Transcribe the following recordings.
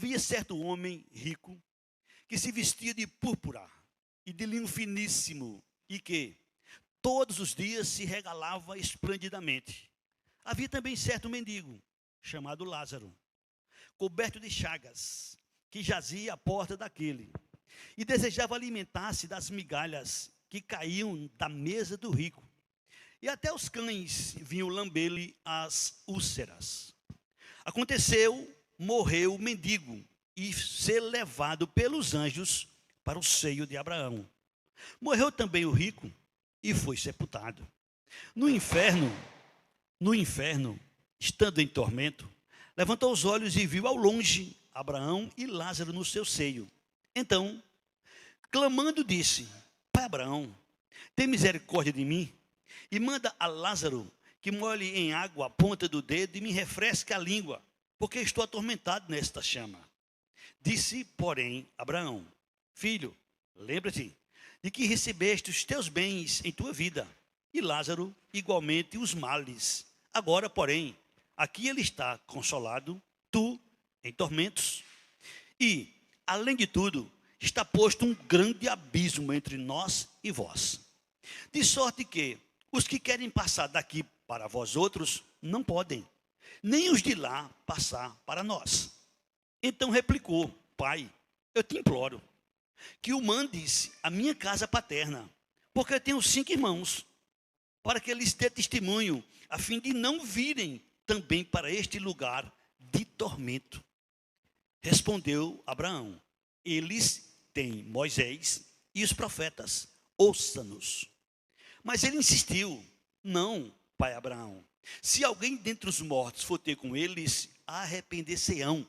Havia certo homem rico que se vestia de púrpura e de linho finíssimo e que todos os dias se regalava esplendidamente. Havia também certo mendigo chamado Lázaro, coberto de chagas, que jazia à porta daquele e desejava alimentar-se das migalhas que caíam da mesa do rico. E até os cães vinham lamber-lhe as úlceras. Aconteceu, morreu o mendigo e ser levado pelos anjos para o seio de Abraão. Morreu também o rico e foi sepultado. No inferno, no inferno, estando em tormento, levantou os olhos e viu ao longe Abraão e Lázaro no seu seio. Então, clamando, disse: Pai Abraão, tem misericórdia de mim e manda a Lázaro que molhe em água a ponta do dedo e me refresque a língua, porque estou atormentado nesta chama. Disse, porém, Abraão: Filho, lembra-te de que recebeste os teus bens em tua vida, e Lázaro igualmente os males. Agora, porém, aqui ele está consolado, tu em tormentos. E, além de tudo, está posto um grande abismo entre nós e vós. De sorte que os que querem passar daqui para vós outros não podem, nem os de lá passar para nós. Então replicou: Pai, eu te imploro que o mandes à minha casa paterna, porque eu tenho 5 irmãos, para que eles dê testemunho, a fim de não virem também para este lugar de tormento. Respondeu Abraão: Eles têm Moisés e os profetas, ouça-nos. Mas ele insistiu: Não, pai Abraão, se alguém dentre os mortos for ter com eles, arrepender-se-ão.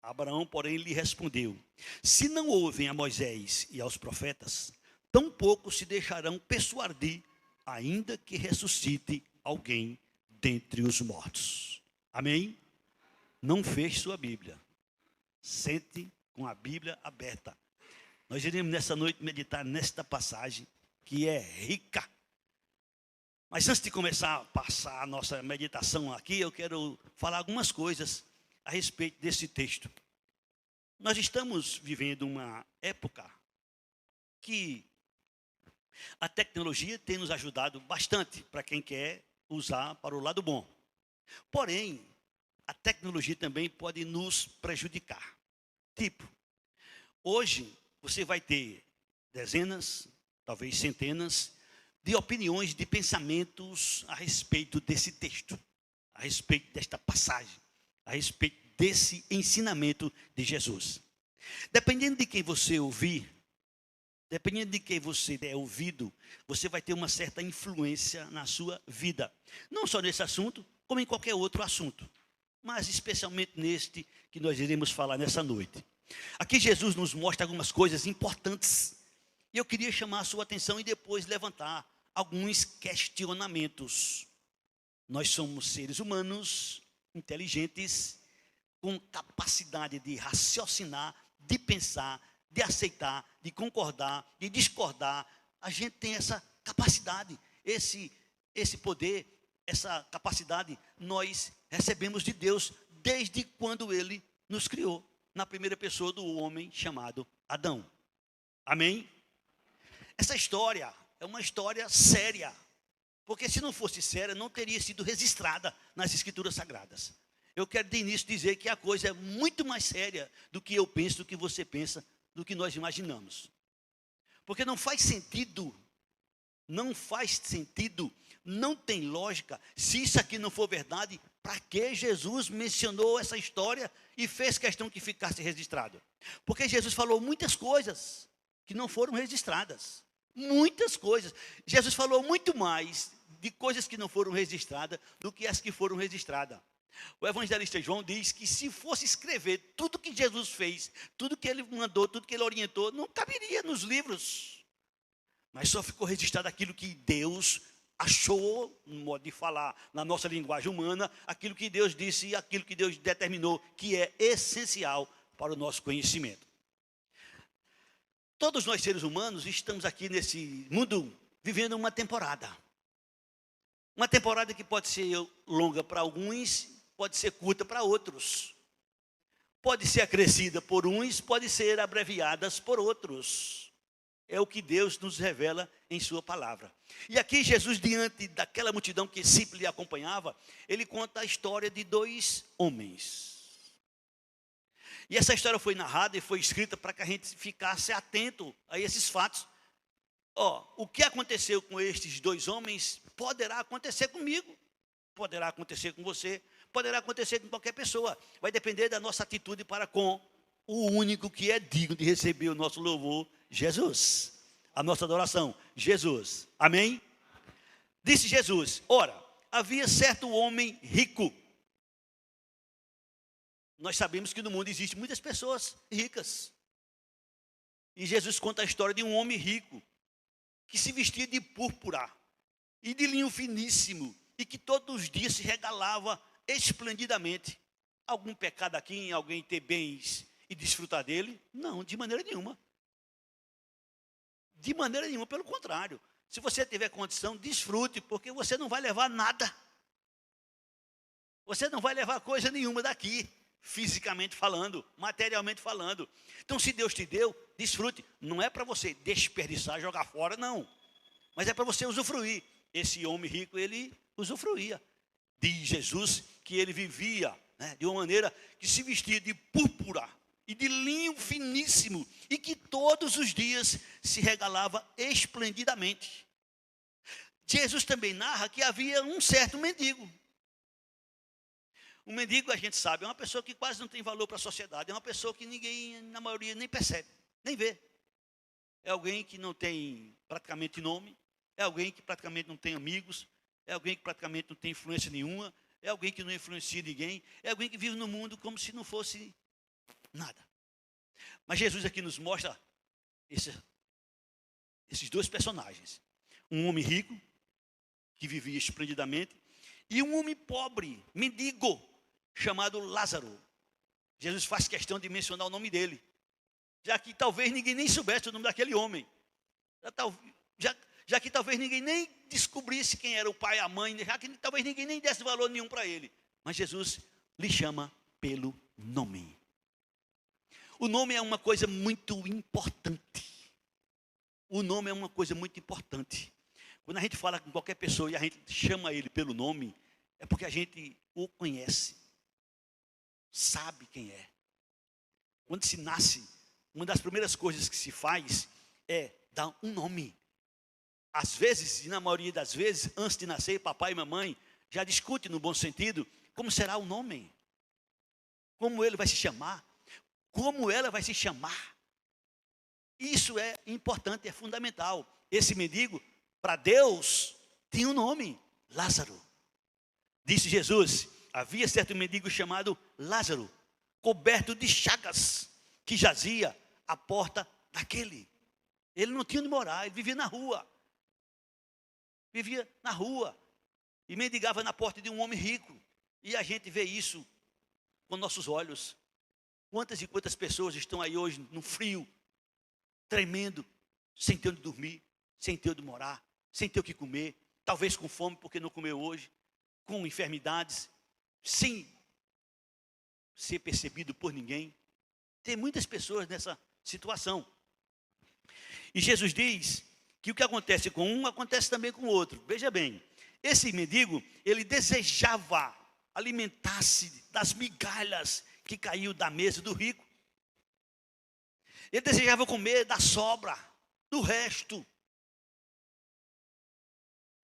Abraão, porém, lhe respondeu: Se não ouvem a Moisés e aos profetas, tampouco se deixarão persuadir, ainda que ressuscite alguém dentre os mortos. Amém? Não feche sua Bíblia. Sente com a Bíblia aberta. Nós iremos nessa noite meditar nesta passagem que é rica. Mas antes de começar a passar a nossa meditação aqui, eu quero falar algumas coisas a respeito desse texto. Nós estamos vivendo uma época que a tecnologia tem nos ajudado bastante para quem quer usar para o lado bom. Porém, a tecnologia também pode nos prejudicar. Tipo, hoje você vai ter dezenas, talvez centenas, de opiniões, de pensamentos a respeito desse texto, a respeito desta passagem, a respeito desse ensinamento de Jesus. Dependendo de quem você ouvir, dependendo de quem você der ouvido, você vai ter uma certa influência na sua vida. Não só nesse assunto, como em qualquer outro assunto. Mas especialmente neste que nós iremos falar nessa noite. Aqui Jesus nos mostra algumas coisas importantes. E eu queria chamar a sua atenção e depois levantar alguns questionamentos. Nós somos seres humanos, inteligentes, com capacidade de raciocinar, de pensar, de aceitar, de concordar, de discordar. A gente tem essa capacidade, esse poder, essa capacidade nós recebemos de Deus desde quando Ele nos criou, na primeira pessoa do homem chamado Adão. Amém? Essa história é uma história séria, porque se não fosse séria, não teria sido registrada nas Escrituras Sagradas. Eu quero de início dizer que a coisa é muito mais séria do que eu penso, do que você pensa, do que nós imaginamos. Porque não faz sentido, não tem lógica, se isso aqui não for verdade, para que Jesus mencionou essa história e fez questão que ficasse registrado? Porque Jesus falou muitas coisas que não foram registradas. Muitas coisas. Jesus falou muito mais de coisas que não foram registradas do que as que foram registradas. O evangelista João diz que se fosse escrever tudo que Jesus fez, tudo que ele mandou, tudo que ele orientou, não caberia nos livros. Mas só ficou registrado aquilo que Deus achou, no modo de falar, na nossa linguagem humana, aquilo que Deus disse e aquilo que Deus determinou que é essencial para o nosso conhecimento. Todos nós seres humanos estamos aqui nesse mundo vivendo uma temporada. Uma temporada que pode ser longa para alguns, pode ser curta para outros. pode ser acrescida por uns, pode ser abreviadas por outros. É o que Deus nos revela em sua palavra. E aqui Jesus, diante daquela multidão que sempre lhe acompanhava, ele conta a história de dois homens. E essa história foi narrada e foi escrita para que a gente ficasse atento a esses fatos. O que aconteceu com estes dois homens poderá acontecer comigo, poderá acontecer com você, poderá acontecer com qualquer pessoa. Vai depender da nossa atitude para com o único que é digno de receber o nosso louvor, Jesus. A nossa adoração, Jesus. Amém? Disse Jesus: ora, havia certo homem rico. Nós sabemos que no mundo existem muitas pessoas ricas. E Jesus conta a história de um homem rico, que se vestia de púrpura e de linho finíssimo, e que todos os dias se regalava esplendidamente. Algum pecado aqui em alguém ter bens e desfrutar dele? Não, de maneira nenhuma. De maneira nenhuma, pelo contrário. Se você tiver condição, desfrute, porque você não vai levar nada. Você não vai levar coisa nenhuma daqui, fisicamente falando, materialmente falando. Então, se Deus te deu, desfrute. Não é para você desperdiçar, jogar fora, não. Mas é para você usufruir. Esse homem rico, ele usufruía. Diz Jesus que ele vivia, de uma maneira que se vestia de púrpura e de linho finíssimo, e que todos os dias se regalava esplendidamente. Jesus também narra que havia um certo mendigo. O mendigo, a gente sabe, é uma pessoa que quase não tem valor para a sociedade, é uma pessoa que ninguém, na maioria, nem percebe, nem vê. É alguém que não tem praticamente nome, é alguém que praticamente não tem amigos, é alguém que praticamente não tem influência nenhuma, é alguém que não influencia ninguém, é alguém que vive no mundo como se não fosse nada. Mas Jesus aqui nos mostra esses dois personagens. Um homem rico, que vivia esplendidamente, e um homem pobre, mendigo, chamado Lázaro. Jesus faz questão de mencionar o nome dele, já que talvez ninguém nem soubesse o nome daquele homem. Já que talvez ninguém nem descobrisse quem era o pai, a mãe, já que talvez ninguém nem desse valor nenhum para ele. Mas Jesus lhe chama pelo nome. O nome é uma coisa muito importante. O nome é uma coisa muito importante. Quando a gente fala com qualquer pessoa e a gente chama ele pelo nome, é porque a gente o conhece, sabe quem é. Quando se nasce, uma das primeiras coisas que se faz é dar um nome. Às vezes, e na maioria das vezes, antes de nascer, papai e mamãe já discutem no bom sentido como será o nome, como ele vai se chamar, como ela vai se chamar. Isso é importante, é fundamental. Esse mendigo, para Deus, tinha um nome, Lázaro. Disse Jesus: havia certo mendigo chamado Lázaro, coberto de chagas, que jazia à porta daquele. Ele não tinha onde morar, ele vivia na rua. Vivia na rua e mendigava na porta de um homem rico. E a gente vê isso com nossos olhos. Quantas e quantas pessoas estão aí hoje no frio, tremendo, sem ter onde dormir, sem ter onde morar, sem ter o que comer, talvez com fome porque não comeu hoje, com enfermidades, sem ser percebido por ninguém. Tem muitas pessoas nessa situação. E Jesus diz que o que acontece com um, acontece também com o outro. Veja bem, esse mendigo, ele desejava alimentar-se das migalhas que caiu da mesa do rico. Ele desejava comer da sobra, do resto.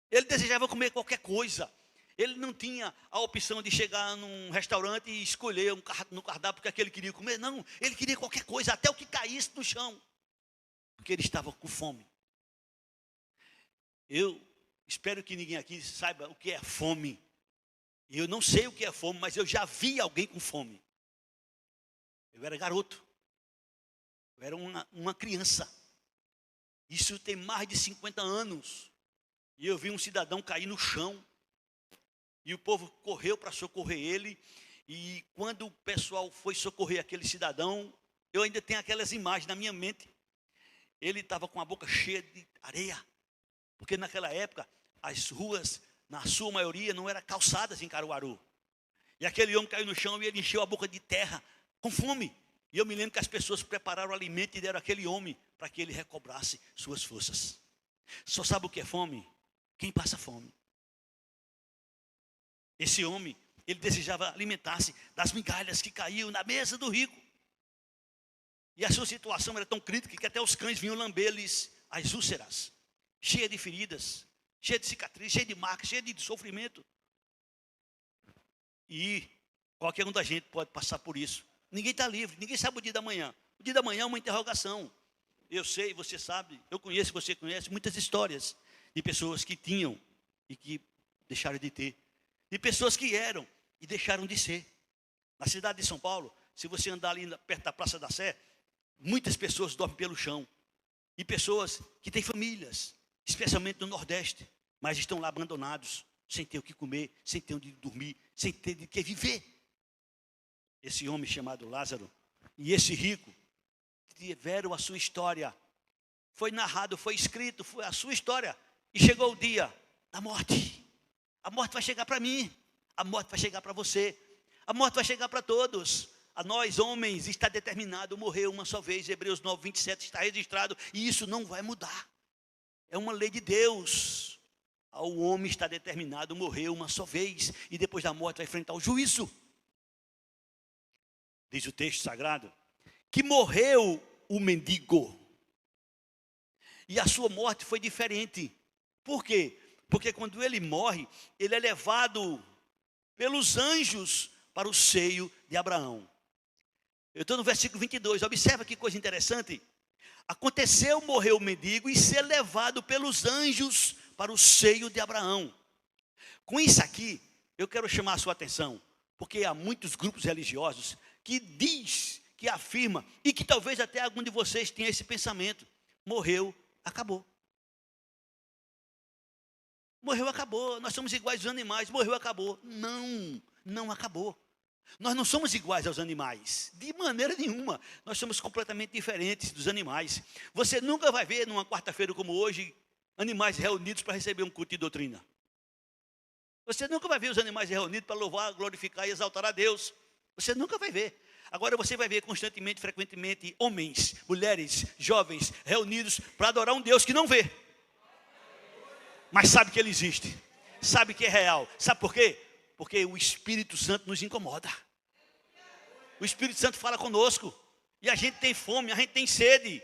Ele desejava comer qualquer coisa. Ele não tinha a opção de chegar num restaurante e escolher no cardápio que ele queria comer. Não, ele queria qualquer coisa, até o que caísse no chão. Porque ele estava com fome. Eu espero que ninguém aqui saiba o que é fome. Eu não sei o que é fome, mas eu já vi alguém com fome. Eu era garoto. Eu era uma criança. Isso tem mais de 50 anos. E eu vi um cidadão cair no chão. E o povo correu para socorrer ele. E quando o pessoal foi socorrer aquele cidadão, eu ainda tenho aquelas imagens na minha mente. Ele estava com a boca cheia de areia. Porque naquela época, as ruas, na sua maioria, não eram calçadas em Caruaru. E aquele homem caiu no chão e ele encheu a boca de terra com fome. E eu me lembro que as pessoas prepararam o alimento e deram àquele homem para que ele recobrasse suas forças. Só sabe o que é fome? Quem passa fome. Esse homem, ele desejava alimentar-se das migalhas que caíam na mesa do rico. E a sua situação era tão crítica que até os cães vinham lamber-lhes as úlceras, cheia de feridas, cheia de cicatrizes, cheia de marcas, cheia de sofrimento. E qualquer um da gente pode passar por isso. Ninguém está livre, ninguém sabe o dia da manhã. O dia da manhã é uma interrogação. Eu sei, você sabe, eu conheço, você conhece muitas histórias de pessoas que tinham e que deixaram de ter. De pessoas que eram e deixaram de ser. Na cidade de São Paulo, se você andar ali perto da Praça da Sé, muitas pessoas dormem pelo chão. E pessoas que têm famílias, especialmente no Nordeste, mas estão lá abandonados, sem ter o que comer, sem ter onde dormir, sem ter de que viver. Esse homem chamado Lázaro e esse rico tiveram a sua história. Foi narrado, foi escrito, foi a sua história. E chegou o dia da morte. A morte vai chegar para mim. A morte vai chegar para você. A morte vai chegar para todos. A nós, homens, está determinado morrer uma só vez. Hebreus 9, 27 está registrado. E isso não vai mudar. É uma lei de Deus. O homem está determinado morrer uma só vez. E depois da morte vai enfrentar o juízo. Diz o texto sagrado que morreu o mendigo. E a sua morte foi diferente. Por quê? Porque quando ele morre, ele é levado pelos anjos para o seio de Abraão. Eu estou no versículo 22, observa que coisa interessante. Aconteceu morrer o mendigo e ser levado pelos anjos para o seio de Abraão. Com isso aqui, eu quero chamar a sua atenção, porque há muitos grupos religiosos que diz, que afirma, e que talvez até algum de vocês tenha esse pensamento: morreu, acabou. Morreu, acabou. Nós somos iguais aos animais. Morreu, acabou. Não, não acabou. Nós não somos iguais aos animais, de maneira nenhuma. Nós somos completamente diferentes dos animais. Você nunca vai ver, numa quarta-feira como hoje, animais reunidos para receber um culto de doutrina. Você nunca vai ver os animais reunidos para louvar, glorificar e exaltar a Deus. Você nunca vai ver. Agora você vai ver constantemente, frequentemente, homens, mulheres, jovens, reunidos para adorar um Deus que não vê. Mas sabe que Ele existe. Sabe que é real. Sabe por quê? Porque o Espírito Santo nos incomoda. O Espírito Santo fala conosco. E a gente tem fome, a gente tem sede,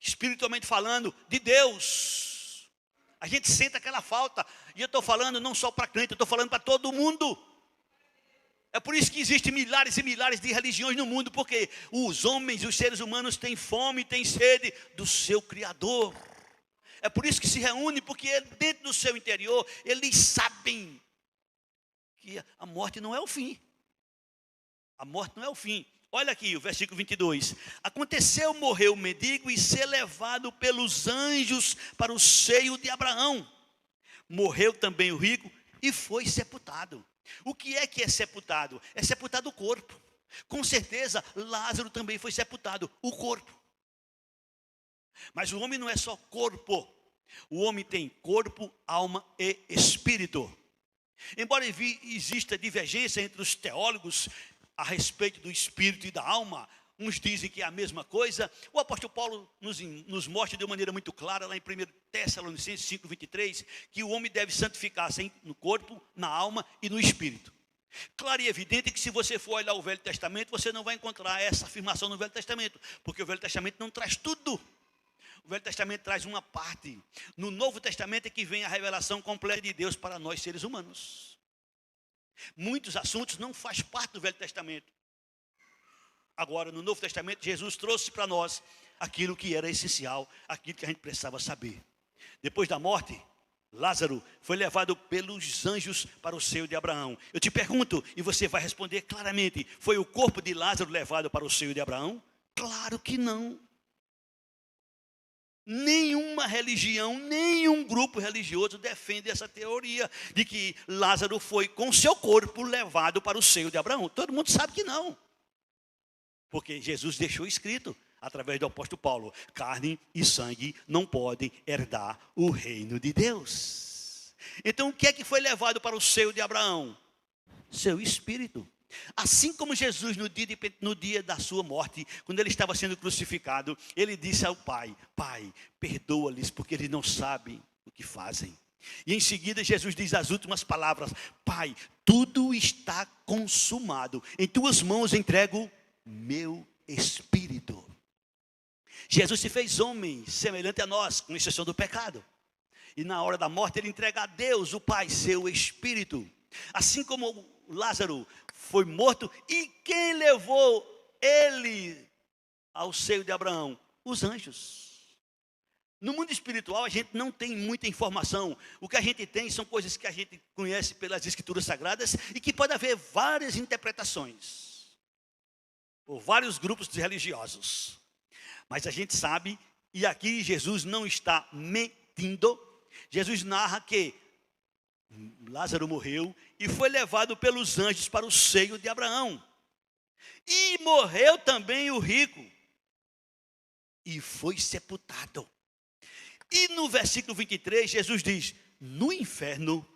espiritualmente falando, de Deus. A gente sente aquela falta. E eu estou falando não só para crente, eu estou falando para todo mundo. É por isso que existem milhares e milhares de religiões no mundo, porque os homens, os seres humanos têm fome, têm sede do seu Criador. É por isso que se reúnem, porque dentro do seu interior, eles sabem que a morte não é o fim. A morte não é o fim. Olha aqui o versículo 22. Aconteceu morrer o mendigo e ser levado pelos anjos para o seio de Abraão. Morreu também o rico e foi sepultado. O que é sepultado? É sepultado o corpo. Com certeza, Lázaro também foi sepultado, o corpo. Mas o homem não é só corpo. O homem tem corpo, alma e espírito. Embora exista divergência entre os teólogos a respeito do espírito e da alma, uns dizem que é a mesma coisa, o apóstolo Paulo nos mostra de uma maneira muito clara, lá em 1 Tessalonicenses 5:23, que o homem deve santificar-se no corpo, na alma e no espírito. Claro e evidente que se você for olhar o Velho Testamento, você não vai encontrar essa afirmação no Velho Testamento, porque o Velho Testamento não traz tudo. O Velho Testamento traz uma parte. No Novo Testamento é que vem a revelação completa de Deus para nós seres humanos. Muitos assuntos não fazem parte do Velho Testamento. Agora, no Novo Testamento, Jesus trouxe para nós aquilo que era essencial, aquilo que a gente precisava saber. Depois da morte, Lázaro foi levado pelos anjos para o seio de Abraão. Eu te pergunto, e você vai responder claramente: foi o corpo de Lázaro levado para o seio de Abraão? Claro que não. Nenhuma religião, nenhum grupo religioso defende essa teoria de que Lázaro foi com seu corpo levado para o seio de Abraão. Todo mundo sabe que não. Porque Jesus deixou escrito, através do apóstolo Paulo: carne e sangue não podem herdar o reino de Deus. Então o que é que foi levado para o seio de Abraão? Seu espírito. Assim como Jesus, no dia da sua morte, quando ele estava sendo crucificado, ele disse ao Pai: Pai, perdoa-lhes, porque eles não sabem o que fazem. E em seguida Jesus diz as últimas palavras: Pai, tudo está consumado, em tuas mãos entrego meu espírito. Jesus se fez homem, semelhante a nós, com exceção do pecado. E na hora da morte ele entrega a Deus, o Pai, seu espírito. Assim como Lázaro foi morto, e quem levou ele ao seio de Abraão? Os anjos. No mundo espiritual a gente não tem muita informação. O que a gente tem são coisas que a gente conhece pelas escrituras sagradas e que pode haver várias interpretações, por vários grupos religiosos. Mas a gente sabe, e aqui Jesus não está mentindo. Jesus narra que Lázaro morreu e foi levado pelos anjos para o seio de Abraão. E morreu também o rico e foi sepultado. E no versículo 23, Jesus diz: no inferno,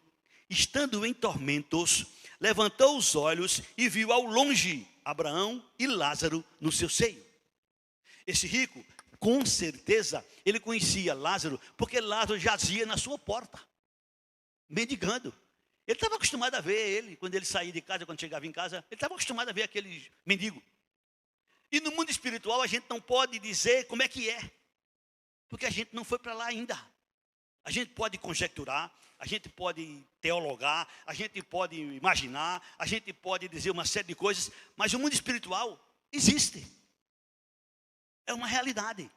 estando em tormentos, levantou os olhos e viu ao longe Abraão e Lázaro no seu seio. Esse rico, com certeza, ele conhecia Lázaro, porque Lázaro jazia na sua porta, mendigando. Ele estava acostumado a ver ele, quando ele saía de casa, quando chegava em casa, ele estava acostumado a ver aquele mendigo. E no mundo espiritual a gente não pode dizer como é que é, porque a gente não foi para lá ainda. A gente pode conjecturar, a gente pode teologar, a gente pode imaginar, a gente pode dizer uma série de coisas, mas o mundo espiritual existe. É uma realidade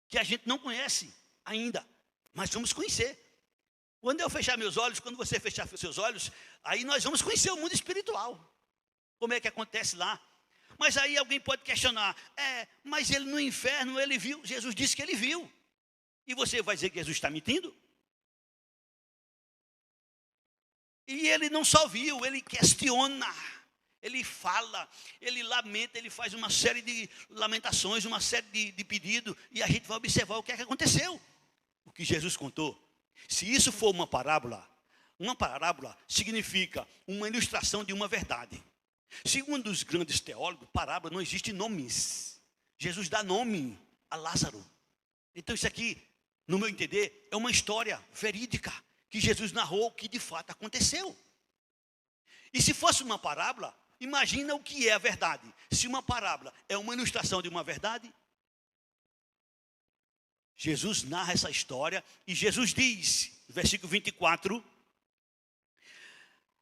que a gente não conhece ainda, mas vamos conhecer. Quando eu fechar meus olhos, quando você fechar seus olhos, aí nós vamos conhecer o mundo espiritual. Como é que acontece lá? Mas aí alguém pode questionar: mas ele no inferno, ele viu, Jesus disse que ele viu. E você vai dizer que Jesus está mentindo? E ele não só viu, ele questiona, ele fala, ele lamenta, ele faz uma série de lamentações, uma série de pedidos, e a gente vai observar o que é que aconteceu. O que Jesus contou. Se isso for uma parábola significa uma ilustração de uma verdade. Segundo os grandes teólogos, parábola não existe nomes. Jesus dá nome a Lázaro. Então isso aqui, no meu entender, é uma história verídica que Jesus narrou, que de fato aconteceu. E se fosse uma parábola, imagina o que é a verdade. Se uma parábola é uma ilustração de uma verdade, Jesus narra essa história e Jesus diz, versículo 24: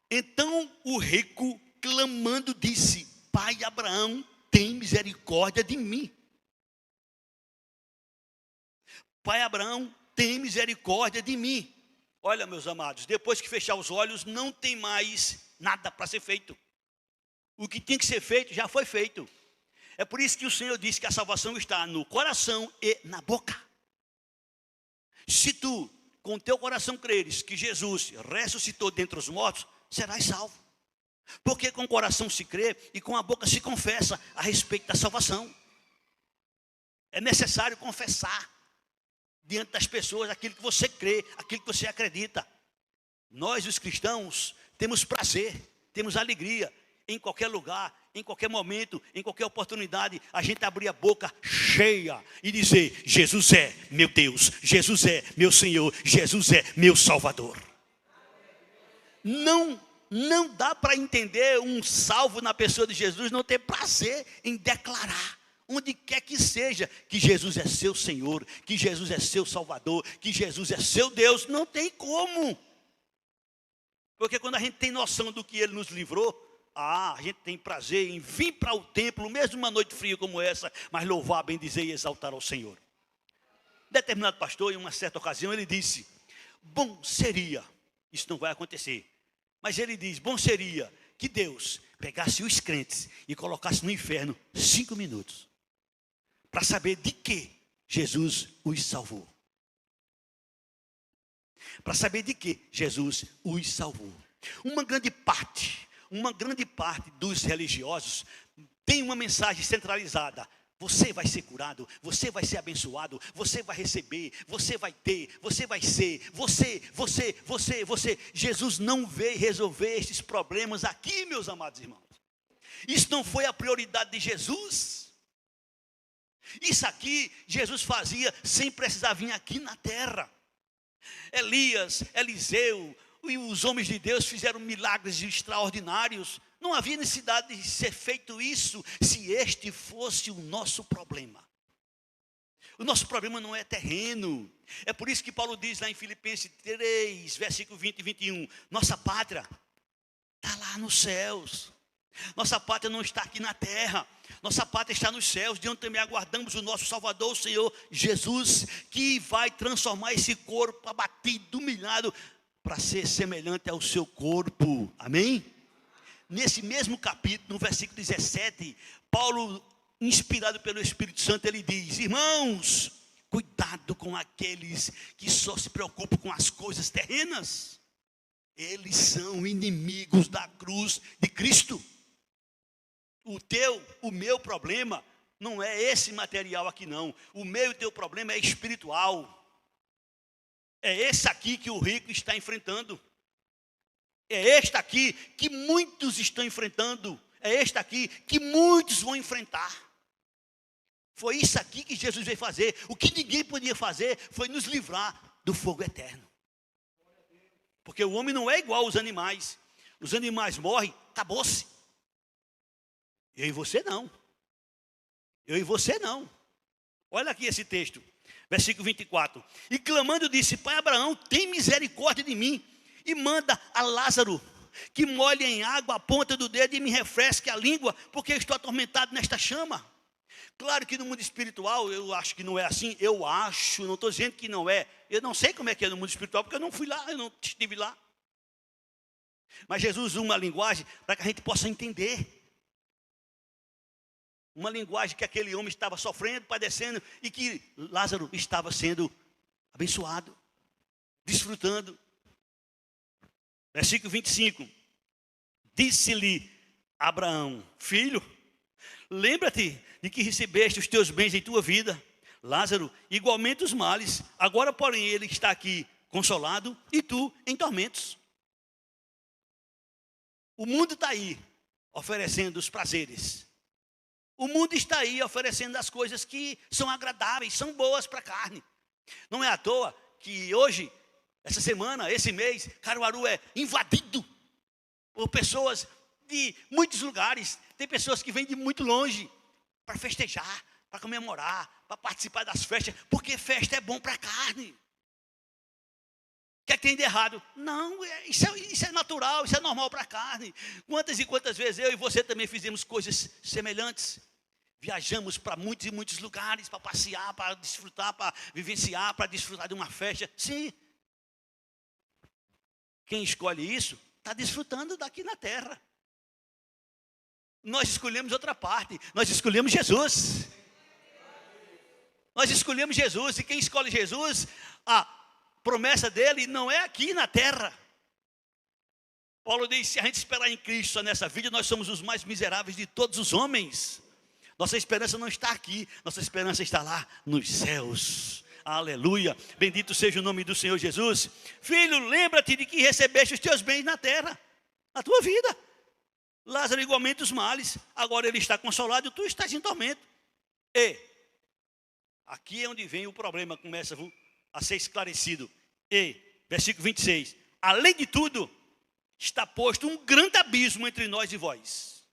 então o rico, clamando, disse: Pai Abraão, tem misericórdia de mim. Pai Abraão, tem misericórdia de mim. Olha, meus amados, depois que fechar os olhos, não tem mais nada para ser feito. O que tinha que ser feito, já foi feito. É por isso que o Senhor disse que a salvação está no coração e na boca. Se tu, com teu coração, creres que Jesus ressuscitou dentre os mortos, serás salvo. Porque com o coração se crê e com a boca se confessa a respeito da salvação. É necessário confessar diante das pessoas aquilo que você crê, aquilo que você acredita. Nós, os cristãos, temos prazer, temos alegria, em qualquer lugar, em qualquer momento, em qualquer oportunidade, a gente abrir a boca cheia e dizer: Jesus é meu Deus, Jesus é meu Senhor, Jesus é meu Salvador. Não dá para entender um salvo na pessoa de Jesus não ter prazer em declarar, onde quer que seja, que Jesus é seu Senhor, que Jesus é seu Salvador, que Jesus é seu Deus. Não tem como. Porque quando a gente tem noção do que Ele nos livrou, a gente tem prazer em vir para o templo, mesmo uma noite fria como essa, mas louvar, bendizer e exaltar ao Senhor. Determinado pastor, em uma certa ocasião, ele disse: bom seria, isso não vai acontecer, mas ele diz: bom seria que Deus pegasse os crentes e colocasse no inferno 5 minutos, para saber de que Jesus os salvou. Para saber de que Jesus os salvou. Uma grande parte dos religiosos tem uma mensagem centralizada: você vai ser curado, você vai ser abençoado, você vai receber, você vai ter, você vai ser, você. Jesus não veio resolver esses problemas aqui, meus amados irmãos. Isso não foi a prioridade de Jesus. Isso aqui Jesus fazia sem precisar vir aqui na terra. Elias, Eliseu e os homens de Deus fizeram milagres extraordinários. Não havia necessidade de ser feito isso se este fosse o nosso problema. O nosso problema não é terreno. É por isso que Paulo diz lá em Filipenses 3, versículo 20 e 21. Nossa pátria está lá nos céus. Nossa pátria não está aqui na terra. Nossa pátria está nos céus, de onde também aguardamos o nosso Salvador, o Senhor Jesus, que vai transformar esse corpo abatido, humilhado, para ser semelhante ao seu corpo. Amém? Nesse mesmo capítulo, no versículo 17, Paulo, inspirado pelo Espírito Santo, ele diz: irmãos, cuidado com aqueles que só se preocupam com as coisas terrenas. Eles são inimigos da cruz de Cristo. O meu problema não é esse material aqui não. O meu e o teu problema é espiritual. É esse aqui que o rico está enfrentando. É este aqui que muitos estão enfrentando. É este aqui que muitos vão enfrentar. Foi isso aqui que Jesus veio fazer. O que ninguém podia fazer foi nos livrar do fogo eterno. Porque o homem não é igual aos animais. Os animais morrem, acabou-se. Eu e você não. Eu e você não. Olha aqui esse texto, versículo 24. E clamando disse: Pai Abraão, tem misericórdia de mim, e manda a Lázaro que molhe em água a ponta do dedo e me refresque a língua, porque eu estou atormentado nesta chama. Claro que no mundo espiritual eu acho que não é assim. Eu acho, não estou dizendo que não é. Eu não sei como é que é no mundo espiritual, porque eu não fui lá, eu não estive lá. Mas Jesus usa uma linguagem para que a gente possa entender. Uma linguagem que aquele homem estava sofrendo, padecendo, e que Lázaro estava sendo abençoado, desfrutando. Versículo 25. Disse-lhe Abraão: filho, lembra-te de que recebeste os teus bens em tua vida, Lázaro igualmente os males. Agora, porém, ele está aqui consolado e tu em tormentos. O mundo está aí oferecendo os prazeres. O mundo está aí oferecendo as coisas que são agradáveis, são boas para a carne. Não é à toa que hoje, essa semana, esse mês, Caruaru é invadido por pessoas de muitos lugares. Tem pessoas que vêm de muito longe para festejar, para comemorar, para participar das festas, porque festa é bom para a carne. O que é que tem de errado? Não, isso é natural, isso é normal para a carne. Quantas e quantas vezes eu e você também fizemos coisas semelhantes? Viajamos para muitos e muitos lugares, para passear, para desfrutar, para vivenciar, para desfrutar de uma festa. Sim. Quem escolhe isso, está desfrutando daqui na terra. Nós escolhemos outra parte, nós escolhemos Jesus. Nós escolhemos Jesus, e quem escolhe Jesus, a promessa dele não é aqui na terra. Paulo diz: se a gente esperar em Cristo só nessa vida, nós somos os mais miseráveis de todos os homens. Nossa esperança não está aqui, nossa esperança está lá nos céus. Aleluia, bendito seja o nome do Senhor Jesus. Filho, lembra-te de que recebeste os teus bens na terra, na tua vida. Lázaro igualmente os males, agora ele está consolado e tu estás em tormento. E, aqui é onde vem o problema, começa a ser esclarecido. E, versículo 26, além de tudo, está posto um grande abismo entre nós e vós.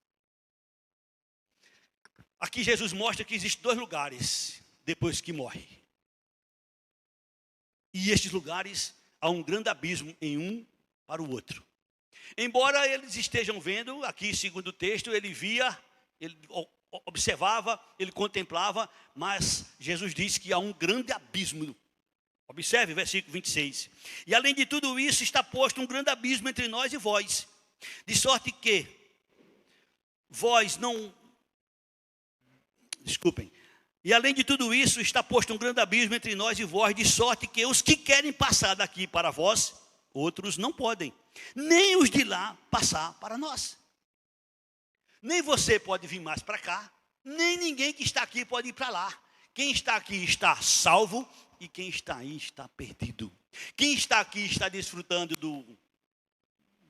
Aqui Jesus mostra que existem dois lugares depois que morre. E estes lugares, há um grande abismo em um para o outro. Embora eles estejam vendo, aqui segundo o texto, ele via, ele observava, ele contemplava, mas Jesus disse que há um grande abismo. Observe versículo 26. E além de tudo isso, está posto um grande abismo entre nós e vós, de sorte que vós não... Desculpem. E além de tudo isso, está posto um grande abismo entre nós e vós, de sorte que os que querem passar daqui para vós, outros não podem, nem os de lá passar para nós. Nem você pode vir mais para cá, nem ninguém que está aqui pode ir para lá. Quem está aqui está salvo e quem está aí está perdido. Quem está aqui está desfrutando do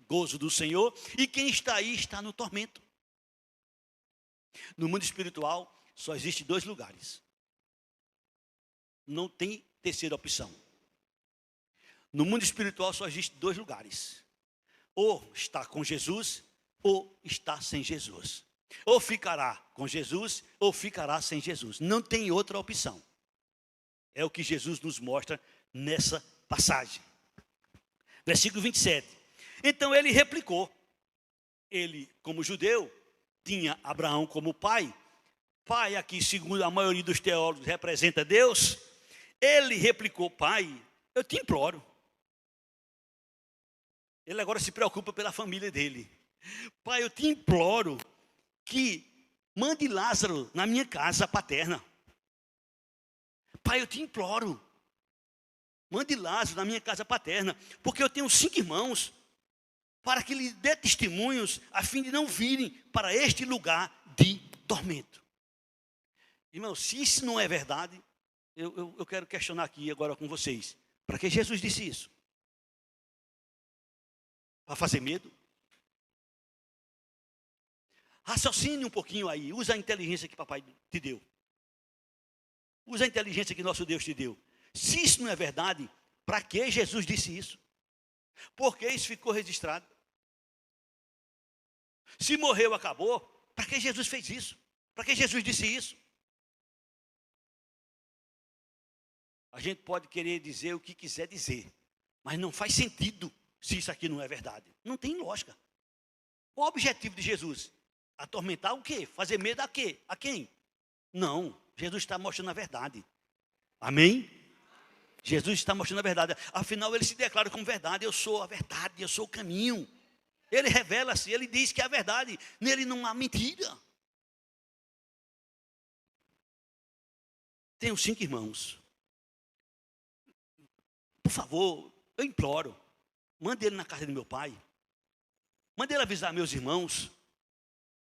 gozo do Senhor e quem está aí está no tormento. No mundo espiritual, só existe dois lugares. Não tem terceira opção. No mundo espiritual só existe dois lugares. Ou está com Jesus, ou está sem Jesus. Ou ficará com Jesus, ou ficará sem Jesus. Não tem outra opção. É o que Jesus nos mostra nessa passagem. Versículo 27. Então ele replicou. Ele, como judeu, tinha Abraão como pai. Pai aqui, segundo a maioria dos teólogos, representa Deus. Ele replicou: pai, eu te imploro. Ele agora se preocupa pela família dele. Pai, eu te imploro que mande Lázaro na minha casa paterna. Pai, eu te imploro, mande Lázaro na minha casa paterna, porque eu tenho 5 irmãos, para que lhe dê testemunhos, a fim de não virem para este lugar de tormento. Irmão, se isso não é verdade, eu quero questionar aqui agora com vocês. Para que Jesus disse isso? Para fazer medo? Raciocine um pouquinho aí. Usa a inteligência que papai te deu. Usa a inteligência que nosso Deus te deu. Se isso não é verdade, para que Jesus disse isso? Por que isso ficou registrado? Se morreu, acabou. Para que Jesus fez isso? Para que Jesus disse isso? A gente pode querer dizer o que quiser dizer, mas não faz sentido se isso aqui não é verdade. Não tem lógica. Qual o objetivo de Jesus? Atormentar o quê? Fazer medo a quê? A quem? Não, Jesus está mostrando a verdade. Amém? Jesus está mostrando a verdade. Afinal, ele se declara como verdade. Eu sou a verdade, eu sou o caminho. Ele revela-se, ele diz que é a verdade. Nele não há mentira. Tenho 5 irmãos. Por favor, eu imploro, mande ele na casa do meu pai. Mande ele avisar meus irmãos,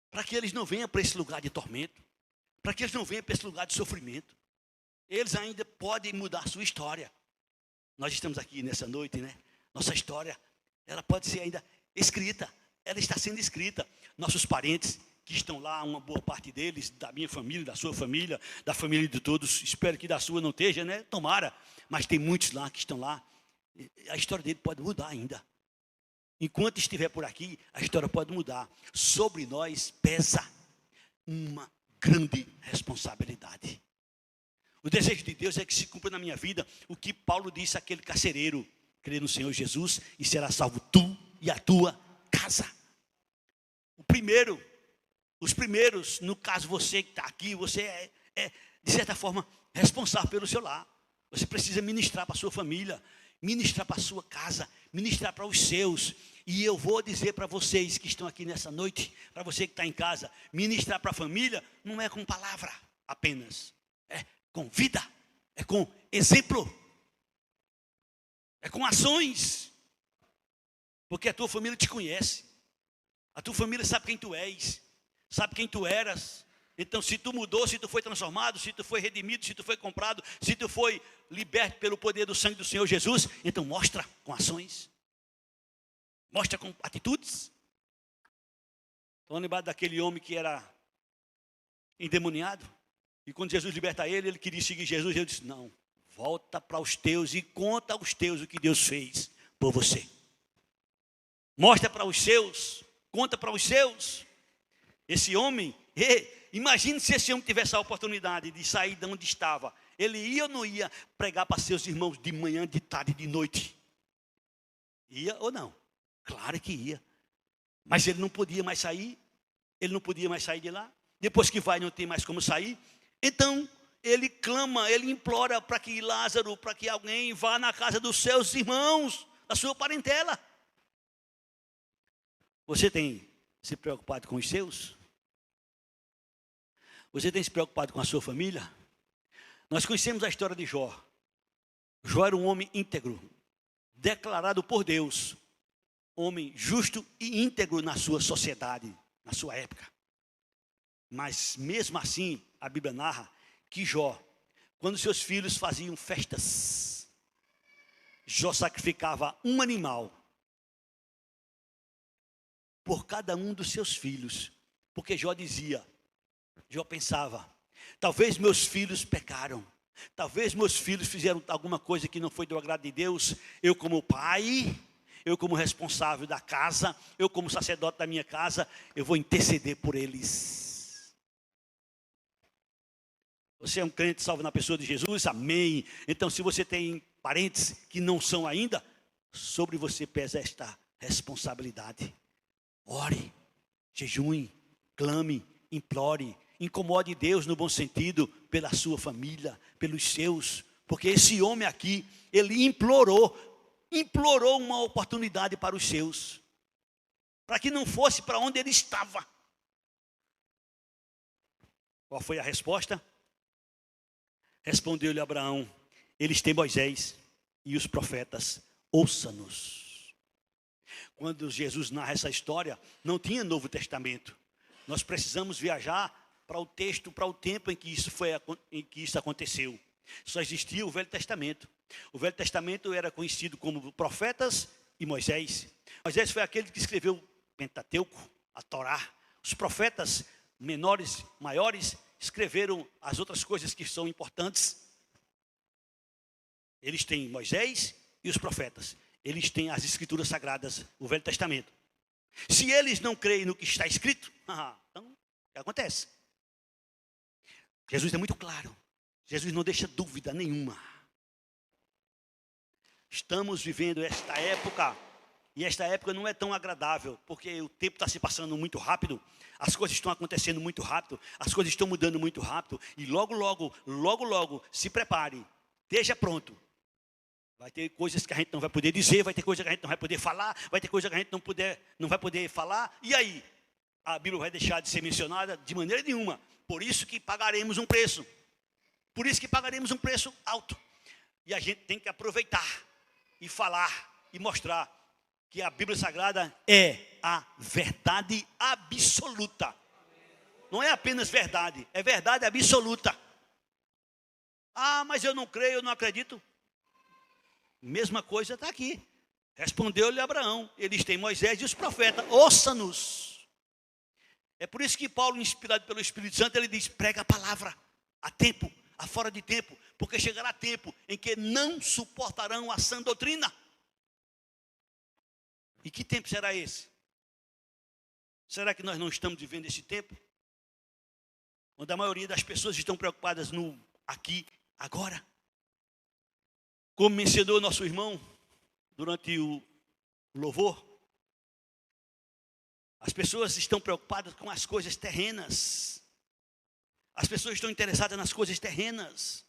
para que eles não venham para esse lugar de tormento, para que eles não venham para esse lugar de sofrimento. Eles ainda podem mudar a sua história. Nós estamos aqui nessa noite, né? Nossa história, ela pode ser ainda escrita. Ela está sendo escrita. Nossos parentes que estão lá, uma boa parte deles, da minha família, da sua família, da família de todos, espero que da sua não esteja, né? Tomara, mas tem muitos lá que estão lá. A história dele pode mudar ainda. Enquanto estiver por aqui, a história pode mudar. Sobre nós pesa uma grande responsabilidade. O desejo de Deus é que se cumpra na minha vida o que Paulo disse àquele carcereiro: crê no Senhor Jesus e será salvo tu e a tua casa. Os primeiros, no caso você que está aqui, você é, de certa forma, responsável pelo seu lar. Você precisa ministrar para a sua família, ministrar para a sua casa, ministrar para os seus. E eu vou dizer para vocês que estão aqui nessa noite, para você que está em casa, ministrar para a família não é com palavra apenas, é com vida, é com exemplo, é com ações, porque a tua família te conhece, a tua família sabe quem tu és, sabe quem tu eras. Então, se tu mudou, se tu foi transformado, se tu foi redimido, se tu foi comprado, se tu foi liberto pelo poder do sangue do Senhor Jesus, então mostra com ações, mostra com atitudes. Estou lembrado daquele homem que era endemoniado, e quando Jesus liberta ele, ele queria seguir Jesus, eu disse: não, volta para os teus e conta aos teus o que Deus fez por você. Mostra para os seus, conta para os seus. Esse homem, imagine se esse homem tivesse a oportunidade de sair de onde estava. Ele ia ou não ia pregar para seus irmãos de manhã, de tarde, de noite? Ia ou não? Claro que ia. Mas ele não podia mais sair. Ele não podia mais sair de lá. Depois que vai, não tem mais como sair. Então, ele clama, ele implora para que Lázaro, para que alguém vá na casa dos seus irmãos, da sua parentela. Você tem se preocupado com os seus? Você tem se preocupado com a sua família? Nós conhecemos a história de Jó. Jó era um homem íntegro, declarado por Deus, homem justo e íntegro na sua sociedade, na sua época. Mas mesmo assim, a Bíblia narra que Jó, quando seus filhos faziam festas, Jó sacrificava um animal por cada um dos seus filhos, porque Jó dizia: Jó pensava, talvez meus filhos pecaram, talvez meus filhos fizeram alguma coisa que não foi do agrado de Deus. Eu como pai, eu como responsável da casa, eu como sacerdote da minha casa, eu vou interceder por eles. Você é um crente salvo na pessoa de Jesus? Amém. Então, se você tem parentes que não são ainda, sobre você pesa esta responsabilidade. Ore, jejue, clame, implore, incomode Deus no bom sentido, pela sua família, pelos seus, porque esse homem aqui, ele implorou uma oportunidade para os seus, para que não fosse para onde ele estava. Qual foi a resposta? Respondeu-lhe Abraão, eles têm Moisés e os profetas, ouça-nos. Quando Jesus narra essa história, não tinha Novo Testamento. Nós precisamos viajar para o texto, para o tempo em que isso aconteceu. Só existia o Velho Testamento. O Velho Testamento era conhecido como profetas e Moisés. Moisés foi aquele que escreveu o Pentateuco, a Torá. Os profetas menores, maiores, escreveram as outras coisas que são importantes. Eles têm Moisés e os profetas. Eles têm as escrituras sagradas, o Velho Testamento. Se eles não creem no que está escrito, então o que acontece? Jesus é muito claro. Jesus não deixa dúvida nenhuma. Estamos vivendo esta época, e esta época não é tão agradável, porque o tempo está se passando muito rápido, as coisas estão acontecendo muito rápido, as coisas estão mudando muito rápido, e logo, logo, se prepare, esteja pronto. Vai ter coisas que a gente não vai poder dizer, vai ter coisas que a gente não vai poder falar, vai ter coisas que a gente não vai poder falar, e aí? A Bíblia vai deixar de ser mencionada de maneira nenhuma. Por isso que pagaremos um preço. Por isso que pagaremos um preço alto. E a gente tem que aproveitar e falar e mostrar que a Bíblia Sagrada é a verdade absoluta. Não é apenas verdade, é verdade absoluta. Ah, mas eu não creio, eu não acredito. Mesma coisa está aqui. Respondeu-lhe Abraão, eles têm Moisés e os profetas, ouça-nos. É por isso que Paulo, inspirado pelo Espírito Santo, ele diz, prega a palavra, a tempo, a fora de tempo, porque chegará tempo em que não suportarão a sã doutrina. E que tempo será esse? Será que nós não estamos vivendo esse tempo? Onde a maioria das pessoas estão preocupadas no aqui, agora. Como mencionou nosso irmão durante o louvor, as pessoas estão preocupadas com as coisas terrenas. As pessoas estão interessadas nas coisas terrenas.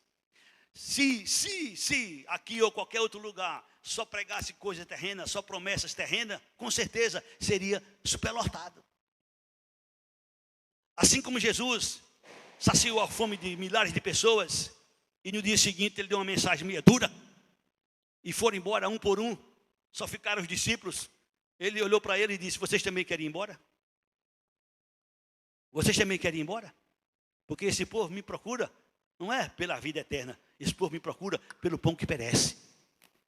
Se aqui ou qualquer outro lugar só pregasse coisa terrena, só promessas terrenas, com certeza seria superlotado. Assim como Jesus saciou a fome de milhares de pessoas, e no dia seguinte ele deu uma mensagem meio dura, e foram embora um por um, só ficaram os discípulos. Ele olhou para ele e disse, vocês também querem ir embora? Vocês também querem ir embora? Porque esse povo me procura, não é pela vida eterna, esse povo me procura pelo pão que perece,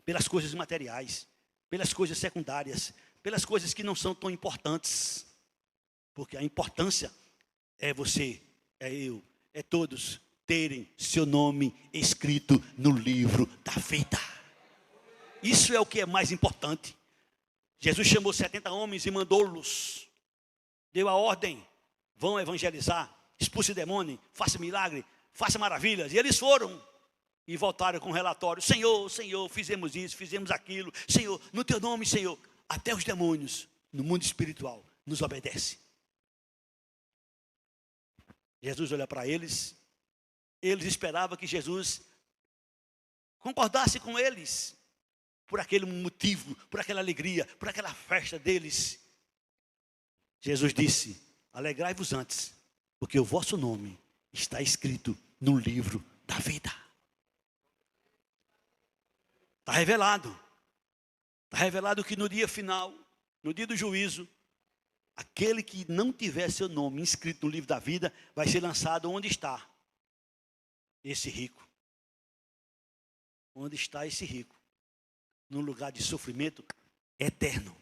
pelas coisas materiais, pelas coisas secundárias, pelas coisas que não são tão importantes. Porque a importância é você, é eu, é todos terem seu nome escrito no livro da vida. Isso é o que é mais importante. Jesus chamou 70 homens e mandou-los. Deu a ordem, vão evangelizar, expulse demônio, faça milagre, faça maravilhas. E eles foram e voltaram com um relatório. Senhor, Senhor, fizemos isso, fizemos aquilo. Senhor, no teu nome, Senhor. Até os demônios no mundo espiritual nos obedecem. Jesus olha para eles. Eles esperavam que Jesus concordasse com eles. Por aquele motivo, por aquela alegria, por aquela festa deles. Jesus disse, alegrai-vos antes, porque o vosso nome está escrito no livro da vida. Está revelado. Está revelado que no dia final, no dia do juízo, aquele que não tiver seu nome inscrito no livro da vida, vai ser lançado onde está esse rico. Onde está esse rico? Num lugar de sofrimento eterno.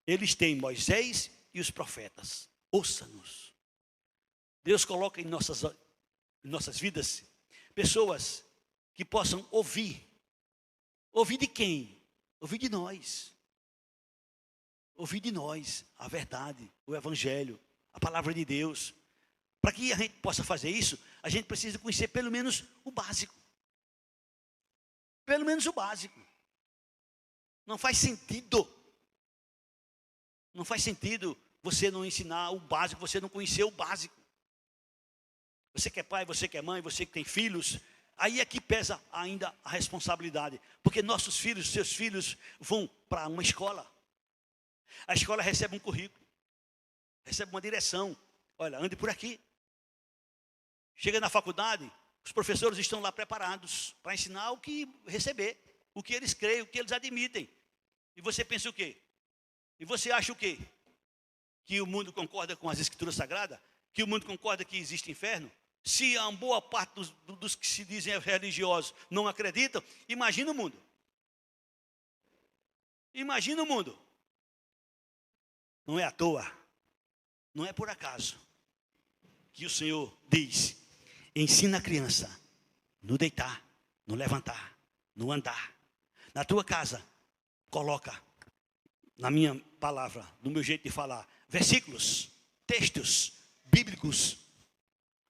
Eles têm Moisés e os profetas. Ouça-nos. Deus coloca em nossas vidas pessoas que possam ouvir. Ouvir de quem? Ouvir de nós. Ouvir de nós a verdade, o evangelho, a palavra de Deus. Para que a gente possa fazer isso, a gente precisa conhecer pelo menos o básico. Pelo menos o básico. Não faz sentido. Não faz sentido você não ensinar o básico, você não conhecer o básico. Você que é pai, você que é mãe, você que tem filhos, aí é que pesa ainda a responsabilidade. Porque nossos filhos, seus filhos vão para uma escola. A escola recebe um currículo, recebe uma direção. Olha, ande por aqui. Chega na faculdade, os professores estão lá preparados para ensinar o que receber, o que eles creem, o que eles admitem. E você pensa o quê? E você acha o quê? Que o mundo concorda com as escrituras sagradas? Que o mundo concorda que existe inferno? Se a boa parte dos que se dizem religiosos não acreditam, imagina o mundo. Imagina o mundo. Não é à toa, não é por acaso que o Senhor diz: ensina a criança no deitar, no levantar, no andar. Na tua casa, coloca, na minha palavra, no meu jeito de falar, versículos, textos bíblicos.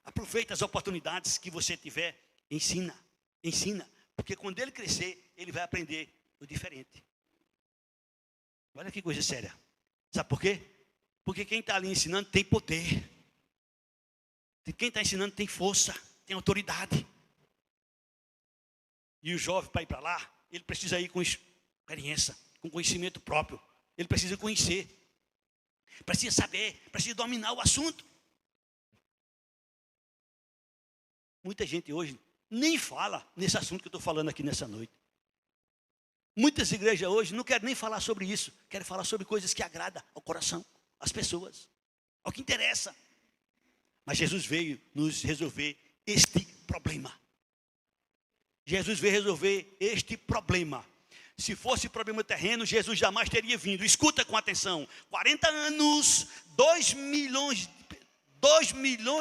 Aproveita as oportunidades que você tiver, ensina, porque quando ele crescer, ele vai aprender o diferente. Olha que coisa séria. Sabe por quê? Porque quem está ali ensinando tem poder. Quem está ensinando tem força, tem autoridade. E o jovem, para ir para lá, ele precisa ir com experiência, com conhecimento próprio. Ele precisa conhecer, precisa saber, precisa dominar o assunto. Muita gente hoje nem fala nesse assunto que eu estou falando aqui nessa noite. Muitas igrejas hoje não querem nem falar sobre isso. Querem falar sobre coisas que agradam ao coração, às pessoas, ao que interessa. Mas Jesus veio nos resolver este problema. Jesus veio resolver este problema. Se fosse problema terreno, Jesus jamais teria vindo. Escuta com atenção. 40 anos, 2 milhões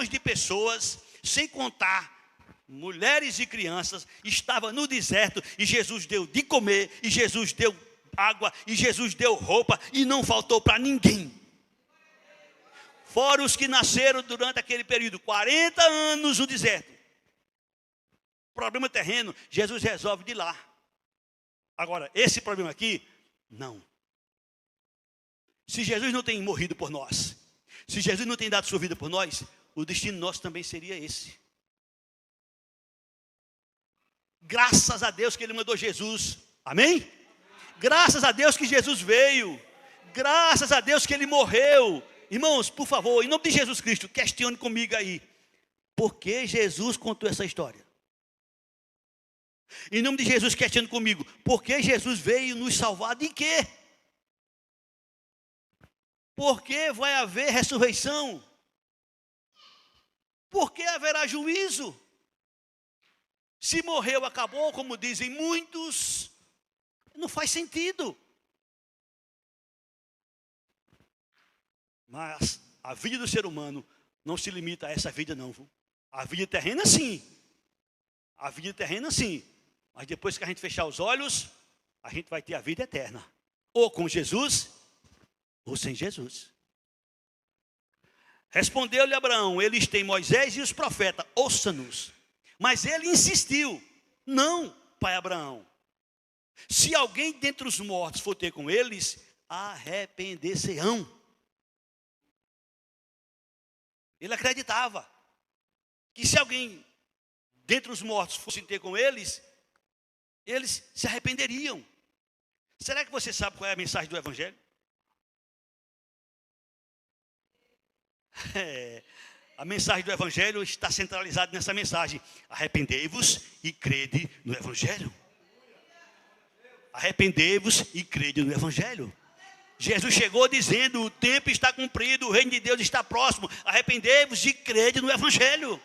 de pessoas, sem contar mulheres e crianças, estavam no deserto, e Jesus deu de comer, e Jesus deu água, e Jesus deu roupa, e não faltou para ninguém. Fora os que nasceram durante aquele período, 40 anos no deserto. Problema terreno, Jesus resolve de lá. Agora, esse problema aqui, não. Se Jesus não tem morrido por nós, se Jesus não tem dado sua vida por nós, o destino nosso também seria esse. Graças a Deus que Ele mandou Jesus, amém? Graças a Deus que Jesus veio, graças a Deus que Ele morreu. Irmãos, por favor, em nome de Jesus Cristo, questione comigo aí, por que Jesus contou essa história? Em nome de Jesus, questione comigo, por que Jesus veio nos salvar de quê? Por que vai haver ressurreição? Por que haverá juízo? Se morreu, acabou, como dizem muitos, não faz sentido. Mas a vida do ser humano não se limita a essa vida não. A vida terrena sim. A vida terrena sim. Mas depois que a gente fechar os olhos, a gente vai ter a vida eterna. Ou com Jesus, ou sem Jesus. Respondeu-lhe Abraão: eles têm Moisés e os profetas, ouça-nos. Mas ele insistiu: não, pai Abraão. Se alguém dentre os mortos for ter com eles, arrepender-se-ão. Ele acreditava que se alguém dentre os mortos fosse ter com eles, eles se arrependeriam. Será que você sabe qual é a mensagem do Evangelho? A mensagem do Evangelho está centralizada nessa mensagem: arrependei-vos e crede no Evangelho. Arrependei-vos e crede no Evangelho. Jesus chegou dizendo: o tempo está cumprido, o reino de Deus está próximo. Arrependei-vos e crede no Evangelho.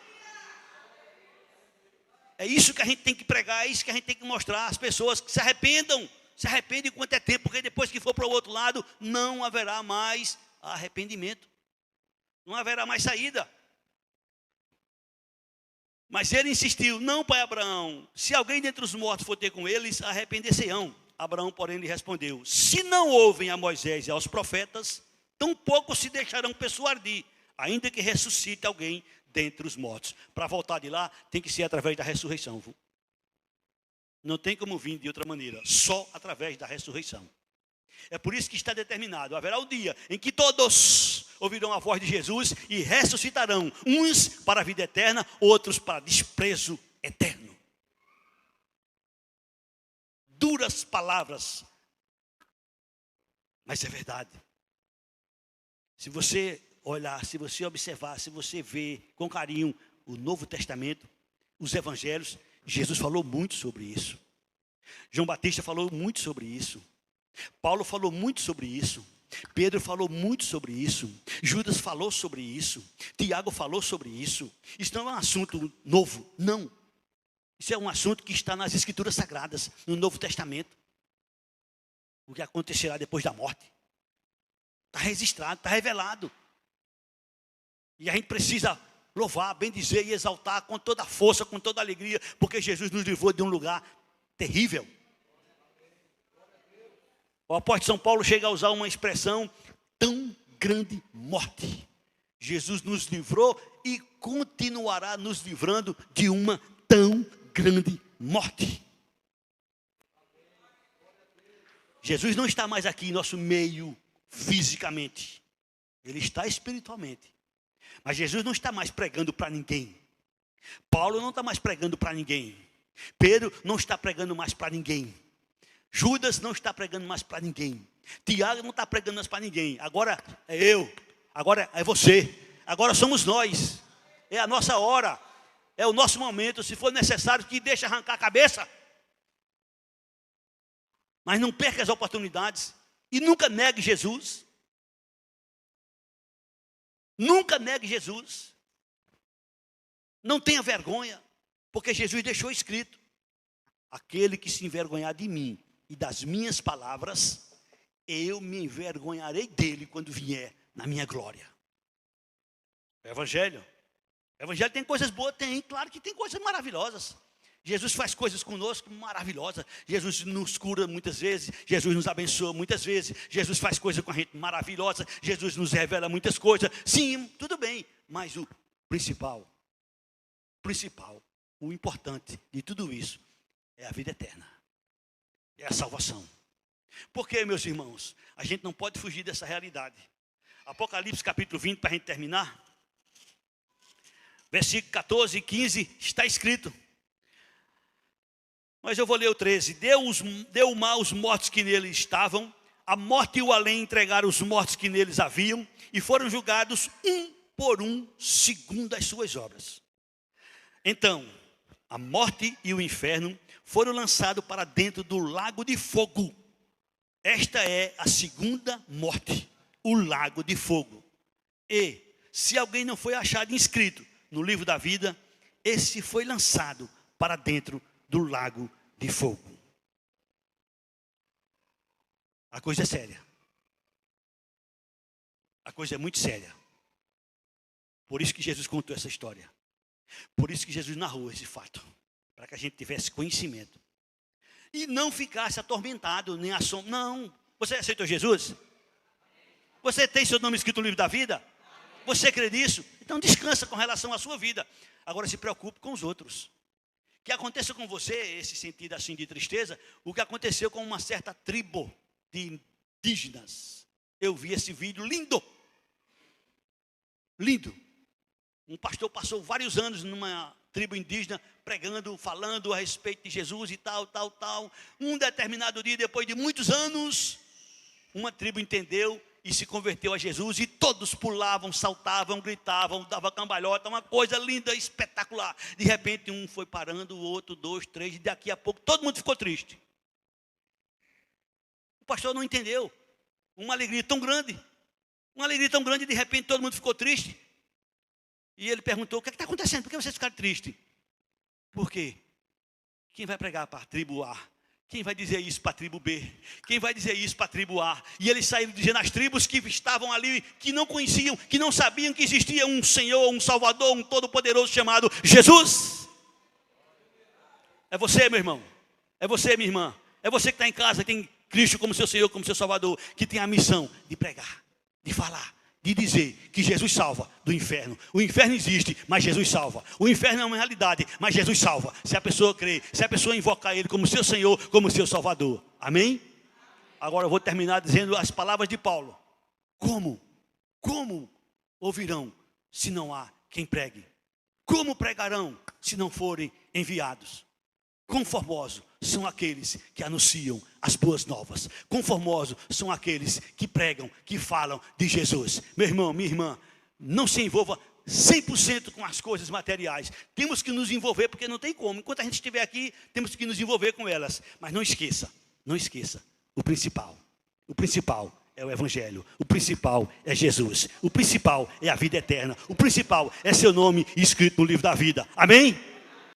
É isso que a gente tem que pregar, é isso que a gente tem que mostrar às pessoas, que se arrependam. Se arrependem quanto é tempo, porque depois que for para o outro lado, não haverá mais arrependimento. Não haverá mais saída. Mas ele insistiu: não, pai Abraão, se alguém dentre os mortos for ter com eles, arrepender-se-ão. Abraão, porém, lhe respondeu: se não ouvem a Moisés e aos profetas, tampouco se deixarão persuadir, ainda que ressuscite alguém dentre os mortos. Para voltar de lá, tem que ser através da ressurreição. Viu? Não tem como vir de outra maneira, só através da ressurreição. É por isso que está determinado: haverá o dia em que todos ouvirão a voz de Jesus e ressuscitarão, uns para a vida eterna, outros para desprezo eterno. Duras palavras, mas é verdade. Se você olhar, se você observar, se você ver com carinho o Novo Testamento, os Evangelhos, Jesus falou muito sobre isso. João Batista falou muito sobre isso. Paulo falou muito sobre isso. Pedro falou muito sobre isso. Judas falou sobre isso. Tiago falou sobre isso. Isso não é um assunto novo, não. Isso é um assunto que está nas Escrituras Sagradas, no Novo Testamento. O que acontecerá depois da morte. Está registrado, está revelado. E a gente precisa louvar, bendizer e exaltar com toda a força, com toda a alegria, porque Jesus nos livrou de um lugar terrível. O apóstolo São Paulo chega a usar uma expressão: tão grande morte. Jesus nos livrou e continuará nos livrando de uma tão grande morte. Jesus não está mais aqui em nosso meio fisicamente. Ele está espiritualmente. Mas Jesus não está mais pregando para ninguém. Paulo não está mais pregando para ninguém. Pedro não está pregando mais para ninguém. Judas não está pregando mais para ninguém. Tiago não está pregando mais para ninguém. Agora é eu. Agora é você. Agora somos nós. É a nossa hora. É o nosso momento. Se for necessário, que deixe arrancar a cabeça. Mas não perca as oportunidades. E nunca negue Jesus. Nunca negue Jesus. Não tenha vergonha. Porque Jesus deixou escrito: aquele que se envergonhar de mim e das minhas palavras, eu me envergonharei dele quando vier na minha glória. O Evangelho tem coisas boas? Tem, claro que tem coisas maravilhosas. Jesus faz coisas conosco maravilhosas. Jesus nos cura muitas vezes. Jesus nos abençoa muitas vezes. Jesus faz coisas com a gente maravilhosa. Jesus nos revela muitas coisas. Sim, tudo bem. Mas o principal, o importante de tudo isso é a vida eterna. É a salvação. Porque, meus irmãos, a gente não pode fugir dessa realidade. Apocalipse capítulo 20, para a gente terminar. Versículo 14 e 15 está escrito. Mas eu vou ler o 13. Deu o mal aos mortos que nele estavam. A morte e o além entregaram os mortos que neles haviam. E foram julgados um por um, segundo as suas obras. Então, a morte e o inferno foram lançados para dentro do lago de fogo. Esta é a segunda morte, o lago de fogo. E, se alguém não foi achado inscrito no livro da vida, esse foi lançado para dentro do lago de fogo. A coisa é séria. A coisa é muito séria. Por isso que Jesus contou essa história. Por isso que Jesus narrou esse fato. Para que a gente tivesse conhecimento. E não ficasse atormentado, nem assombrado. Não. Você aceitou Jesus? Você tem seu nome escrito no livro da vida? Você crê nisso? Então descansa com relação à sua vida. Agora se preocupe com os outros. Que aconteça com você, esse sentido assim de tristeza, o que aconteceu com uma certa tribo de indígenas. Eu vi esse vídeo lindo. Lindo. Um pastor passou vários anos numa tribo indígena, pregando, falando a respeito de Jesus e tal. Um determinado dia, depois de muitos anos, uma tribo entendeu e se converteu a Jesus. E todos pulavam, saltavam, gritavam, davam cambalhota, uma coisa linda, espetacular. De repente um foi parando, o outro, 2, 3, e daqui a pouco todo mundo ficou triste. O pastor não entendeu. Uma alegria tão grande, de repente todo mundo ficou triste. E ele perguntou: o que está acontecendo? Por que vocês ficaram tristes? Por quê? Quem vai pregar para a tribo A? Quem vai dizer isso para a tribo B? Quem vai dizer isso para a tribo A? E eles saíram dizendo às tribos que estavam ali, que não conheciam, que não sabiam que existia um Senhor, um Salvador, um Todo-Poderoso chamado Jesus. É você, meu irmão. É você, minha irmã. É você que está em casa, que tem Cristo como seu Senhor, como seu Salvador, que tem a missão de pregar, de falar, de dizer que Jesus salva do inferno. O inferno existe, mas Jesus salva. O inferno é uma realidade, mas Jesus salva. Se a pessoa crer, se a pessoa invocar Ele como seu Senhor, como seu Salvador. Amém? Agora eu vou terminar dizendo as palavras de Paulo. Como ouvirão se não há quem pregue? Como pregarão se não forem enviados? Conformosos são aqueles que anunciam as boas novas. Conformosos são aqueles que pregam, que falam de Jesus. Meu irmão, minha irmã, não se envolva 100% com as coisas materiais. Temos que nos envolver, porque não tem como. Enquanto a gente estiver aqui, temos que nos envolver com elas. Mas não esqueça, o principal é o Evangelho. O principal é Jesus. O principal é a vida eterna. O principal é seu nome escrito no livro da vida. Amém?